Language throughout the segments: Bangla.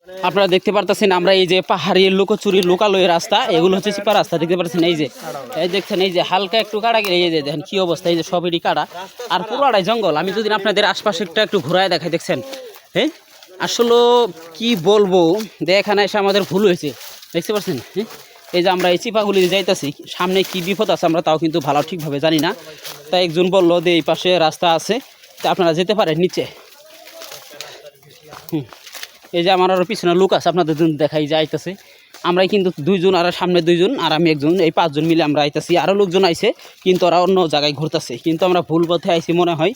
আপনারা দেখতে পারতেছেন আমরা এই যে পাহাড়ি লুকোচুরি লোকালয় রাস্তা, এগুলো হচ্ছে চিপা রাস্তা। দেখতে পাচ্ছেন এই যে দেখছেন এই যে হালকা একটু কাটা গেলে এই যে দেখেন কি অবস্থা, এই যে সবেরই কাটা আর পুরোটাই জঙ্গল। আমি যদি আপনাদের আশপাশেরটা একটু ঘুরায় দেখাই, দেখছেন হ্যাঁ আসলে কি বলবো, এখানে এসে আমাদের ভুল হয়েছে। দেখতে পাচ্ছেন হ্যাঁ, এই যে আমরা এই চিপাগুলি যাইতেছি, সামনে কি বিপদ আছে আমরা তাও কিন্তু ভালো ঠিকভাবে জানি না। তাই একজন বললো যে এই পাশে রাস্তা আছে, তা আপনারা যেতে পারেন নিচে। এই যে আমার আরও পিছনে লোক আছে, আপনাদের দেখাই যাইতেছে। আমরাই কিন্তু দুইজন, আর সামনে দুইজন, আর আমি একজন, এই 5 জন মিলে আমরা আইতেছি। আরও লোকজন আইছে কিন্তু ওরা অন্য জায়গায় ঘুরতেছে, কিন্তু আমরা ভুল পথে আইছি মনে হয়।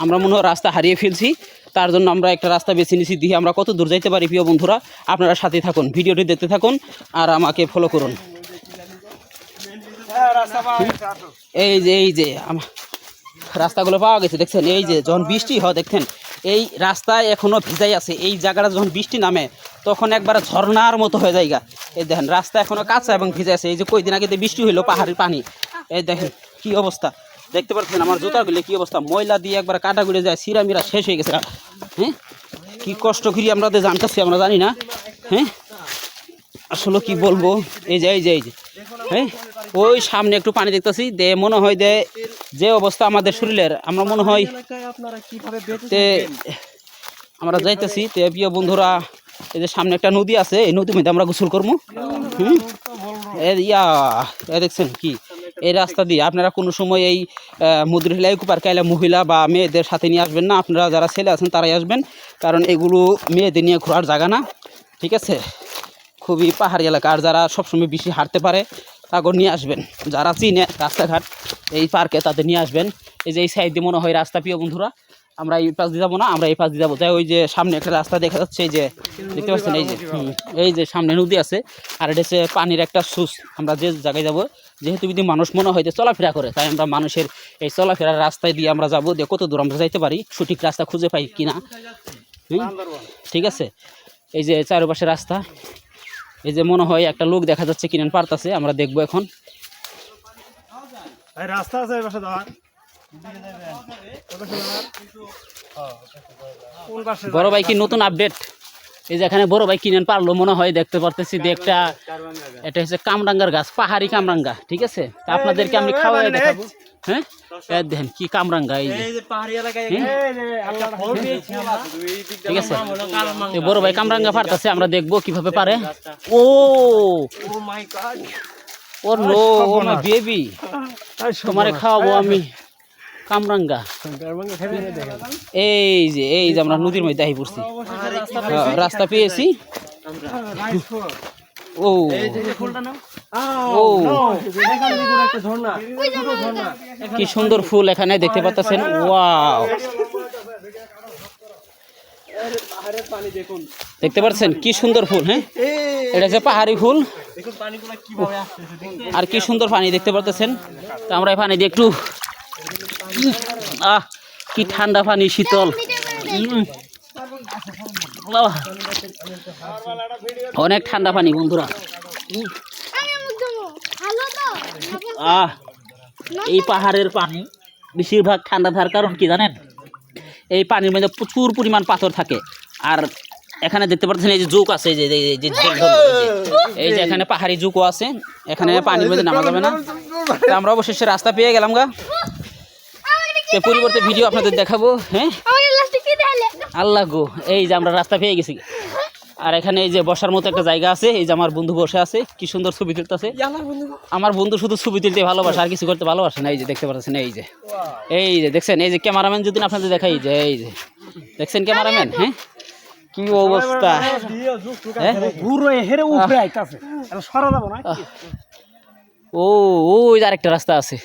আমরা মনে হয় রাস্তা হারিয়ে ফেলছি, তার জন্য আমরা একটা রাস্তা বেছে নিছি। দিয়ে আমরা কত দূর যাইতে পারি প্রিয় বন্ধুরা, আপনারা সাথে থাকুন, ভিডিওটি দেখতে থাকুন আর আমাকে ফলো করুন। এই যে রাস্তাগুলো পাওয়া গেছে, দেখছেন এই যে যখন বৃষ্টি হয় দেখছেন এই রাস্তায় এখনো ভিজাই আছে। এই জায়গাটা যখন বৃষ্টি নামে তখন একবার ঝর্ণার মতো হয়ে যায়। এই দেখেন রাস্তা এখনো কাঁচা এবং ভিজে আছে। এই যে কয়দিন আগে বৃষ্টি হইলো পাহাড়ের পানি, এই দেখেন কি অবস্থা দেখতে পাচ্ছেন। আমার জুতাগুলো কি অবস্থা, ময়লা দিয়ে একবার কাটা ঘুরে যায়, সিরামিরা শেষ হয়ে গেছে। হ্যাঁ কি কষ্ট করি আমরা জানতেছি, আমরা জানি না। হ্যাঁ আসলে কি বলবো, এই যে হ্যাঁ ওই সামনে একটু পানি দেখতেছি, দে মনে হয় যে অবস্থা আমাদের শরীরের, আমরা মনে হয় আমরা যাইতেছি। তে প্রিয় বন্ধুরা এই যে সামনে একটা নদী আছে, এই নদীর মধ্যে আমরা গোসল করবো। দেখছেন কি এই রাস্তা দিয়ে আপনারা কোনো সময় এই মধুরহিলা কুপার কাইলা মহিলা বা মেয়েদের সাথে নিয়ে আসবেন না। আপনারা যারা ছেলে আছেন তারাই আসবেন, কারণ এগুলো মেয়েদের নিয়ে ঘোরার জায়গা না, ঠিক আছে। খুবই পাহাড়ি এলাকা, আর যারা সবসময় বেশি হাঁটতে পারে তাকে নিয়ে আসবেন। যারা চিনে রাস্তাঘাট এই পার্কে তাদের নিয়ে আসবেন। এই যে এই সাইড দিয়ে মনে হয় রাস্তা প্রিয় বন্ধুরা, আমরা এই পাশ দিয়ে যাবো না, আমরা এই পাশ দিয়ে যাবো। যাই ওই যে সামনে একটা রাস্তা দেখা যাচ্ছে, এই যে দেখতে পাচ্ছেন এই যে সামনে নদী আছে, আর এটা হচ্ছে পানির একটা সুস। আমরা যে জায়গায় যাবো, যেহেতু যদি মানুষ মনে হয় যে চলাফেরা করে, তাই আমরা মানুষের এই চলাফেরার রাস্তায় দিয়ে আমরা যাবো, দিয়ে কত দূর আমরা যাইতে পারি, সঠিক রাস্তা খুঁজে পাই কিনা। ঠিক আছে, এই যে চারপাশে রাস্তা, এই যে মনে হয় একটা লোক দেখা যাচ্ছে কিনেন পারতাছে, আমরা দেখবো এখন। রাস্তা আছে বড় ভাই কি নতুন আপডেট, এই যে এখানে বড় ভাই কিনেন পারলো মনে হয়, দেখতে পারতেছি যে একটা, এটা হচ্ছে কামরাঙ্গার গাছ, পাহাড়ি কামরাঙ্গা, ঠিক আছে। তা আপনাদেরকে আমি খাওয়াই দেখাবো। হ্যাঁ দেখেন কি কামরাঙ্গা, এই যে ঠিক আছে। বড় ভাই কামরাঙ্গা পারতেছে, আমরা দেখবো কিভাবে পারে। ও নো ও মাই বেবি, তোমারে খাওয়াবো আমি কামরাঙ্গা। এই যে আমরা নদীর মধ্যে আহি পড়ছি, রাস্তা পেয়েছি। ও কি সুন্দর ফুল এখানে দেখতে পাচ্ছেন, ওয়াও দেখতে পাচ্ছেন কি সুন্দর ফুল। হ্যাঁ এটা হচ্ছে পাহাড়ি ফুল, আর কি সুন্দর পানি দেখতে পাচ্ছেন। তো আমরা এই পানি দিয়ে একটু কি ঠান্ডা পানি, শীতল, অনেক ঠান্ডা পানি বন্ধুরা। এই পাহাড়ের পানি বেশিরভাগ ঠান্ডা থাকার কারণ কি জানেন, এই পানির মধ্যে প্রচুর পরিমাণ পাথর থাকে। আর এখানে দেখতে পাচ্ছেন এই যে জোক আছে, এই যে এখানে পাহাড়ি জোকও আছে, এখানে পানির মধ্যে নামা যাবে না। আমরা অবশেষে রাস্তা পেয়ে গেলাম গা, পরিবর্তে ভিডিও আপনাদের দেখাবো। হ্যাঁ আল্লাহ গো, এই যে আমরা রাস্তা পেয়ে গেছি। আর এখানে এই যে বসার মতো একটা জায়গা আছে, এই যে আমার বন্ধু বসে আছে, কি সুন্দর ছবি তুলতেছে। আমার বন্ধু শুধু ছবি তুলতে ভালোবাসে, আর কিছু করতে ভালোবাসে না। এই যে দেখতে পাচ্ছেন, এই যে দেখছেন, এই যে ক্যামেরাম্যান যদি আপনাদের দেখাই, যে এই যে দেখছেন ক্যামেরাম্যান। হ্যাঁ কি অবস্থা, ও ওই আরেকটা রাস্তা আছে।